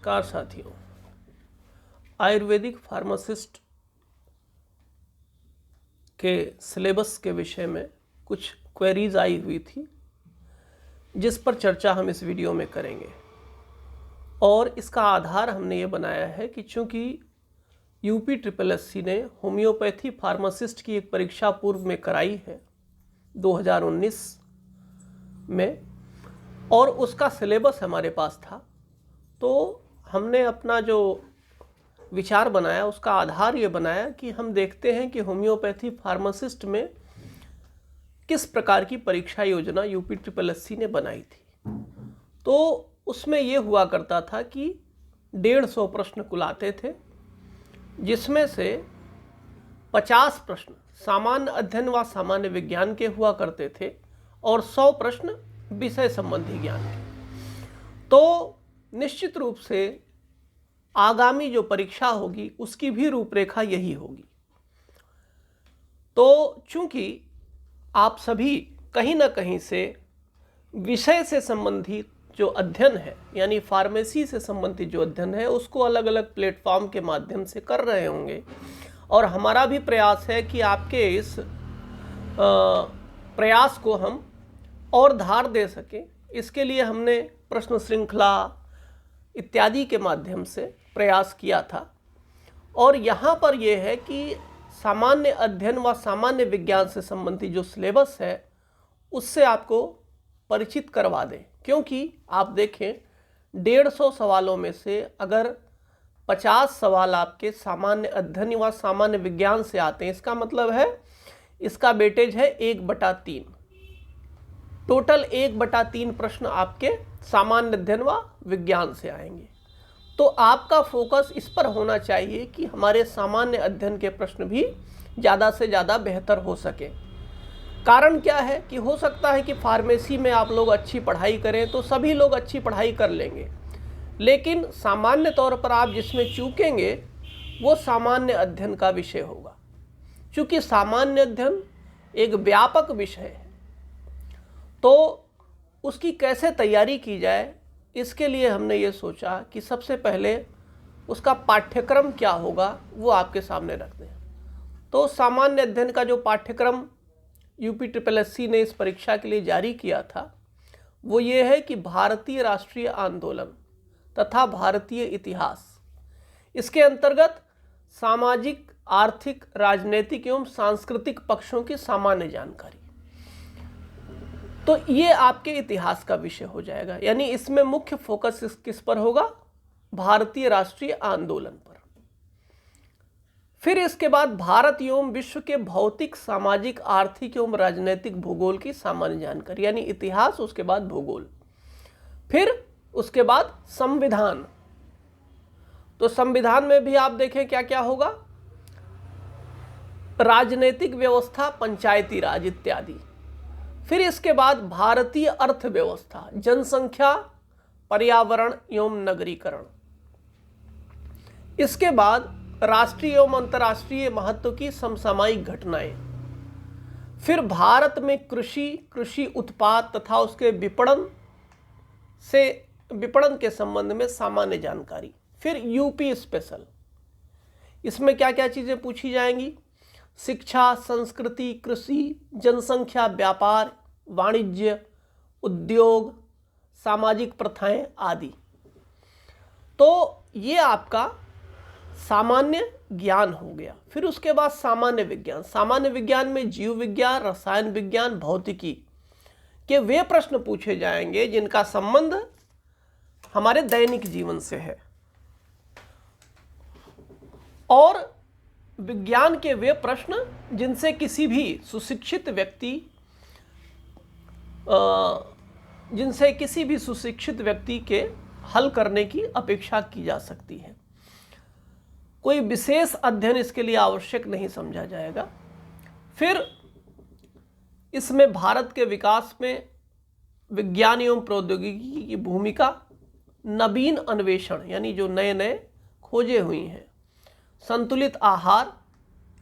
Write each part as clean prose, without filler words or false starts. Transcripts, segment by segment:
नमस्कार साथियों। आयुर्वेदिक फार्मासिस्ट के सिलेबस के विषय में कुछ क्वेरीज आई हुई थी जिस पर चर्चा हम इस वीडियो में करेंगे। और इसका आधार हमने ये बनाया है कि चूंकि UPSSC ने होम्योपैथी फार्मासिस्ट की एक परीक्षा पूर्व में कराई है 2019 में और उसका सिलेबस हमारे पास था, तो हमने अपना जो विचार बनाया उसका आधार ये बनाया कि हम देखते हैं कि होम्योपैथी फार्मासिस्ट में किस प्रकार की परीक्षा योजना UPSSC ने बनाई थी। तो उसमें ये हुआ करता था कि 150 प्रश्न कुल आते थे, जिसमें से 50 प्रश्न सामान्य अध्ययन व सामान्य विज्ञान के हुआ करते थे और 100 प्रश्न विषय संबंधी ज्ञान के। तो निश्चित रूप से आगामी जो परीक्षा होगी उसकी भी रूपरेखा यही होगी। तो चूंकि आप सभी कहीं ना कहीं से विषय से संबंधित जो अध्ययन है यानी फार्मेसी से संबंधित जो अध्ययन है उसको अलग अलग प्लेटफॉर्म के माध्यम से कर रहे होंगे, और हमारा भी प्रयास है कि आपके इस प्रयास को हम और धार दे सकें। इसके लिए हमने प्रश्न श्रृंखला इत्यादि के माध्यम से प्रयास किया था। और यहाँ पर यह है कि सामान्य अध्ययन व सामान्य विज्ञान से संबंधित जो सिलेबस है उससे आपको परिचित करवा दें, क्योंकि आप देखें 150 सवालों में से अगर 50 सवाल आपके सामान्य अध्ययन व सामान्य विज्ञान से आते हैं, इसका मतलब है इसका वेटेज है 1/3। टोटल 1/3 प्रश्न आपके सामान्य अध्ययन व विज्ञान से आएंगे। तो आपका फोकस इस पर होना चाहिए कि हमारे सामान्य अध्ययन के प्रश्न भी ज़्यादा से ज़्यादा बेहतर हो सके। कारण क्या है कि हो सकता है कि फार्मेसी में आप लोग अच्छी पढ़ाई करें तो सभी लोग अच्छी पढ़ाई कर लेंगे, लेकिन सामान्य तौर पर आप जिसमें चूकेंगे वो सामान्य अध्ययन का विषय होगा। चूँकि सामान्य अध्ययन एक व्यापक विषय है, तो उसकी कैसे तैयारी की जाए, इसके लिए हमने ये सोचा कि सबसे पहले उसका पाठ्यक्रम क्या होगा वो आपके सामने रख दें। तो सामान्य अध्ययन का जो पाठ्यक्रम UPSSC ने इस परीक्षा के लिए जारी किया था वो ये है कि भारतीय राष्ट्रीय आंदोलन तथा भारतीय इतिहास। इसके अंतर्गत सामाजिक, आर्थिक, राजनीतिक एवं सांस्कृतिक पक्षों की सामान्य जानकारी। तो ये आपके इतिहास का विषय हो जाएगा, यानी इसमें मुख्य फोकस किस पर होगा? भारतीय राष्ट्रीय आंदोलन पर। फिर इसके बाद भारत एवं विश्व के भौतिक, सामाजिक, आर्थिक एवं राजनीतिक भूगोल की सामान्य जानकारी, यानी इतिहास, उसके बाद भूगोल। फिर उसके बाद संविधान। तो संविधान में भी आप देखें क्या क्या होगा, राजनीतिक व्यवस्था, पंचायती राज इत्यादि। फिर इसके बाद भारतीय अर्थव्यवस्था, जनसंख्या, पर्यावरण एवं नगरीकरण। इसके बाद राष्ट्रीय एवं अंतर्राष्ट्रीय महत्व की समसामयिक घटनाएं। फिर भारत में कृषि उत्पाद तथा उसके विपणन के संबंध में सामान्य जानकारी। फिर UP स्पेशल, इसमें क्या क्या चीजें पूछी जाएंगी? शिक्षा, संस्कृति, कृषि, जनसंख्या, व्यापार, वाणिज्य, उद्योग, सामाजिक प्रथाएं आदि। तो ये आपका सामान्य ज्ञान हो गया। फिर उसके बाद सामान्य विज्ञान। सामान्य विज्ञान में जीव विज्ञान, रसायन विज्ञान, भौतिकी के वे प्रश्न पूछे जाएंगे जिनका संबंध हमारे दैनिक जीवन से है, और विज्ञान के वे प्रश्न जिनसे किसी भी सुशिक्षित व्यक्ति के हल करने की अपेक्षा की जा सकती है। कोई विशेष अध्ययन इसके लिए आवश्यक नहीं समझा जाएगा। फिर इसमें भारत के विकास में विज्ञान एवं प्रौद्योगिकी की भूमिका, नवीन अन्वेषण यानी जो नए नए खोजे हुई हैं, संतुलित आहार,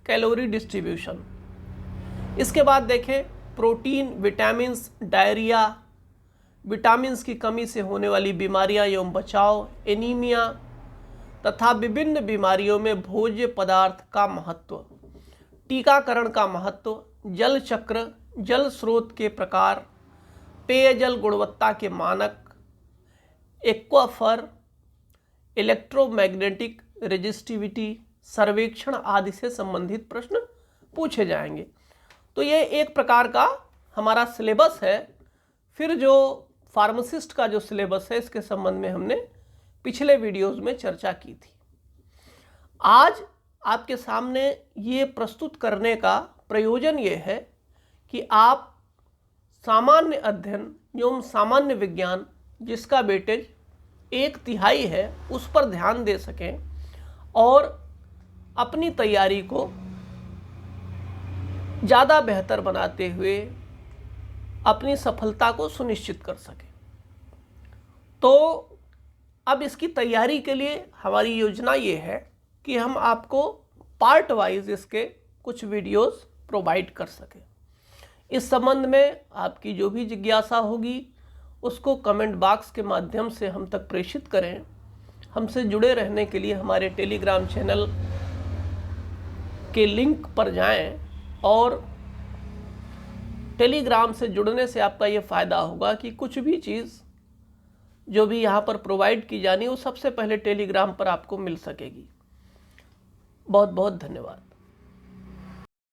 कैलोरी डिस्ट्रीब्यूशन। इसके बाद देखें प्रोटीन, विटामिन्स, डायरिया, विटामिन्स की कमी से होने वाली बीमारियां एवं बचाव, एनीमिया तथा विभिन्न बीमारियों में भोज्य पदार्थ का महत्व, टीकाकरण का महत्व, जल चक्र, जल स्रोत के प्रकार, पेयजल गुणवत्ता के मानक, एक्वाफर, इलेक्ट्रोमैग्नेटिक रेजिस्टिविटी, सर्वेक्षण आदि से संबंधित प्रश्न पूछे जाएंगे। तो ये एक प्रकार का हमारा सिलेबस है। फिर जो फार्मासिस्ट का जो सिलेबस है, इसके संबंध में हमने पिछले वीडियोस में चर्चा की थी। आज आपके सामने ये प्रस्तुत करने का प्रयोजन ये है कि आप सामान्य अध्ययन एवं सामान्य विज्ञान, जिसका वेटेज 1/3 है, उस पर ध्यान दे सकें और अपनी तैयारी को ज़्यादा बेहतर बनाते हुए अपनी सफलता को सुनिश्चित कर सकें। तो अब इसकी तैयारी के लिए हमारी योजना ये है कि हम आपको पार्ट वाइज इसके कुछ वीडियोस प्रोवाइड कर सकें। इस संबंध में आपकी जो भी जिज्ञासा होगी उसको कमेंट बॉक्स के माध्यम से हम तक प्रेषित करें। हमसे जुड़े रहने के लिए हमारे टेलीग्राम चैनल के लिंक पर जाएं और टेलीग्राम से जुड़ने से आपका ये फ़ायदा होगा कि कुछ भी चीज़ जो भी यहाँ पर प्रोवाइड की जानी है वो सबसे पहले टेलीग्राम पर आपको मिल सकेगी। बहुत बहुत धन्यवाद।